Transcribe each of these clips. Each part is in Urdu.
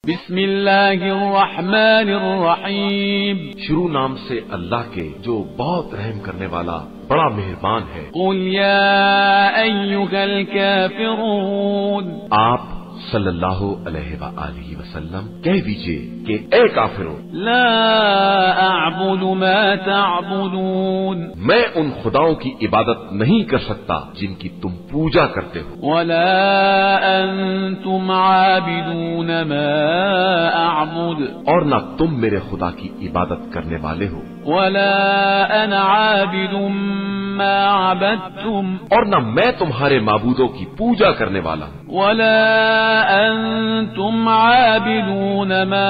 بسم اللہ الرحمن الرحیم، شروع نام سے اللہ کے جو بہت رحم کرنے والا بڑا مہربان ہے۔ قل یا ایھا الکافرون، آپ صلی اللہ علیہ وآلہ وسلم کہہ دیجئے کہ اے کافروں، لا اعبد ما تعبدون، میں ان خداؤں کی عبادت نہیں کر سکتا جن کی تم پوجا کرتے ہو، ولا انتم عابدون ما اعبد، اور نہ تم میرے خدا کی عبادت کرنے والے ہو، ولا انا عابد ما عبدتم، اور نہ میں تمہارے معبودوں کی پوجا کرنے والا ہوں، ولا انتم عابدون ما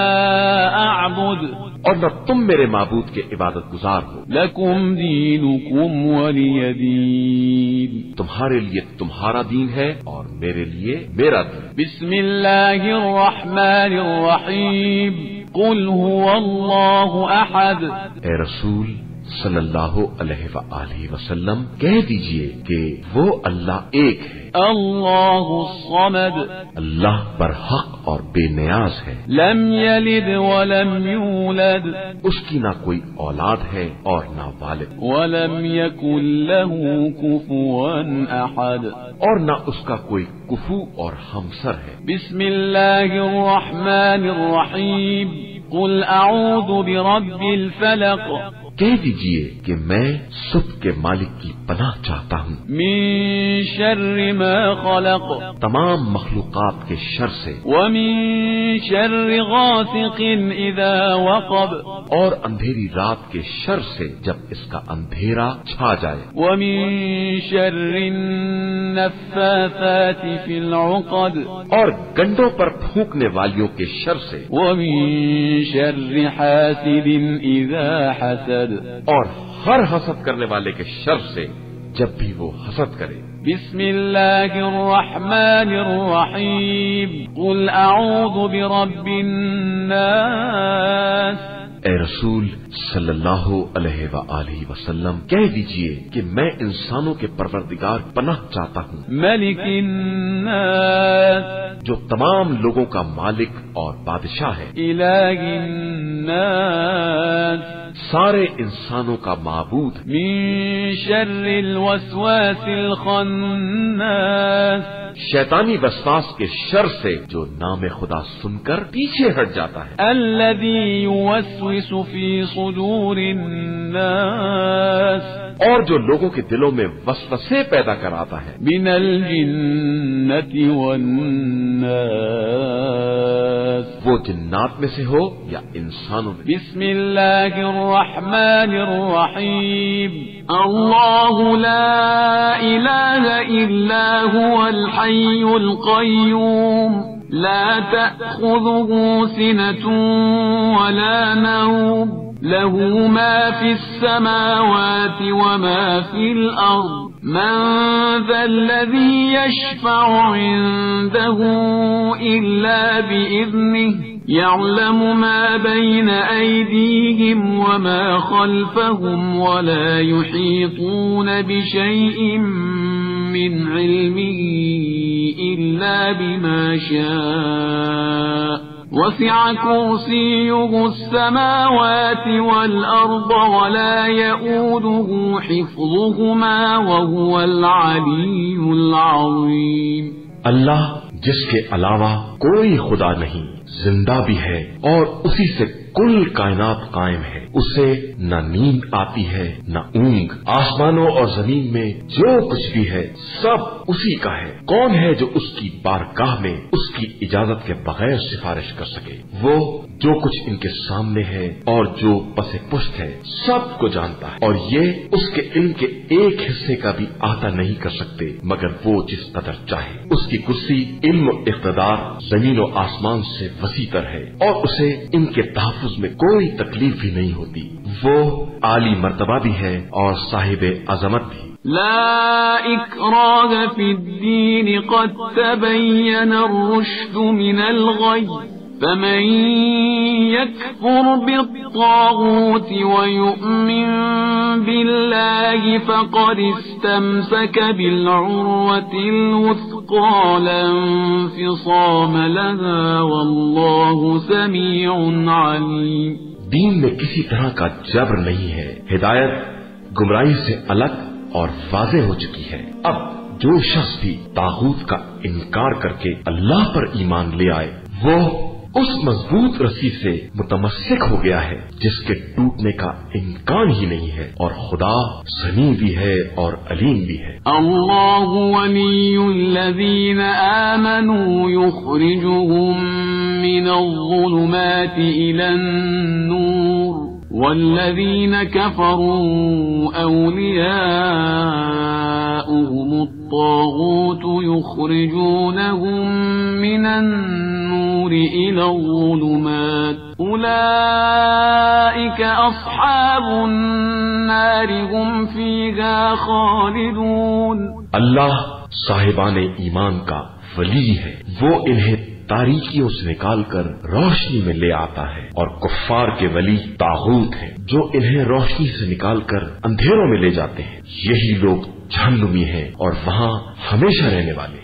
اعبد، اور نہ تم میرے معبود کے عبادت گزار ہو، لکم دینکم ولی دین، تمہارے لیے تمہارا دین ہے اور میرے لیے میرا دین۔ بسم اللہ الرحمن الرحیم، قل هو اللہ احد، اے رسول صلی اللہ علیہ وآلہ وسلم کہہ دیجئے کہ وہ اللہ ایک ہے، اللہ الصمد، اللہ برحق اور بے نیاز ہے، لم یلد ولم یولد، اس کی نہ کوئی اولاد ہے اور نہ والد، ولم یکن له کفوا احد، اور نہ اس کا کوئی کفو اور ہمسر ہے۔ بسم اللہ الرحمن الرحیم، قل اعوذ برب الفلق، کہہ دیجئے کہ میں صبح کے مالک کی پناہ چاہتا ہوں، من شر ما خلق، تمام مخلوقات کے شر سے، ومن شر غاسق اذا وقب، اور اندھیری رات کے شر سے جب اس کا اندھیرا چھا جائے، ومن شر النفاثات في العقد، اور گنڈوں پر پھونکنے والیوں کے شر سے، ومن شر حاسد اذا حسد، اور ہر حسد کرنے والے کے شر سے جب بھی وہ حسد کرے۔ بسم اللہ الرحمن الرحیم، قل اعوذ برب الناس، اے رسول صلی اللہ علیہ وآلہ وسلم کہہ دیجئے کہ میں انسانوں کے پروردگار پناہ چاہتا ہوں، ملک الناس، جو تمام لوگوں کا مالک اور بادشاہ ہے، الہ الناس، سارے انسانوں کا معبود، من شر الوسواس الخناس، شیطانی وسواس کے شر سے جو نام خدا سن کر پیچھے ہٹ جاتا ہے، الذي يوسوس في صدور الناس، اور جو لوگوں کے دلوں میں وسوسے پیدا کراتا ہے، من الجنة والناس، وہ جنات میں سے ہو یا انسانوں میں۔ بسم اللہ الرحمن الرحیم، اللہ لا الہ الا هو الحی القیوم، لا تأخذه سنة ولا نوم، له ما في السماوات وما في الأرض، من ذا الذي يشفع عنده إلا بإذنه، يعلم ما بين أيديهم وما خلفهم، ولا يحيطون بشيء من علمه إلا بما شاء، وسع كرسيه السماوات والأرض، ولا يؤوده حفظهما، وهو العلي العظيم۔ اللہ جس کے علاوہ کوئی خدا نہیں، زندہ بھی ہے اور اسی سے کل کائنات قائم ہے، اسے نہ نیند آتی ہے نہ اونگ، آسمانوں اور زمین میں جو کچھ بھی ہے سب اسی کا ہے، کون ہے جو اس کی بارگاہ میں اس کی اجازت کے بغیر سفارش کر سکے؟ وہ جو کچھ ان کے سامنے ہے اور جو پس پشت ہے سب کو جانتا ہے، اور یہ اس کے علم کے ایک حصے کا بھی احاطہ نہیں کر سکتے مگر وہ جس قدر چاہے۔ اس کی کرسی علم و اقتدار زمین و آسمان سے وسیع تر ہے، اور اسے ان کے تحفظ میں کوئی تکلیف بھی نہیں ہوتی، وہ عالی مرتبہ بھی ہے اور صاحب عظمت بھی۔ لا اکراہ فی الدین، قد تبین الرشد من الغی، فمن يكفر بالطاغوت ويؤمن بالله فقد استمسك بالعروة الوثقى لا انفصام لها والله سميع عليم. دین میں کسی طرح کا جبر نہیں ہے. ہدایت گمراہی سے الگ اور واضح ہو چکی ہے. اب جو شخص بھی طاغوت کا انکار کر کے اللہ پر ایمان لے آئے وہ اس مضبوط رسی سے متمسک ہو گیا ہے جس کے ٹوٹنے کا امکان ہی نہیں ہے، اور خدا سمیع بھی ہے اور علیم بھی ہے. اللہ ولی الذین آمنوا یخرجهم من الظلمات الى النور والذین كفروا اولیاؤهم الطاغوت یخرجونهم من النور إلى الظلمات أولئك أصحاب النار هم فيها خالدون. اللہ صاحبان ایمان کا ولی ہے، وہ انہیں تاریکیوں سے نکال کر روشنی میں لے آتا ہے، اور کفار کے ولی طاغوت ہیں جو انہیں روشنی سے نکال کر اندھیروں میں لے جاتے ہیں. یہی لوگ جہنمی ہیں اور وہاں ہمیشہ رہنے والے.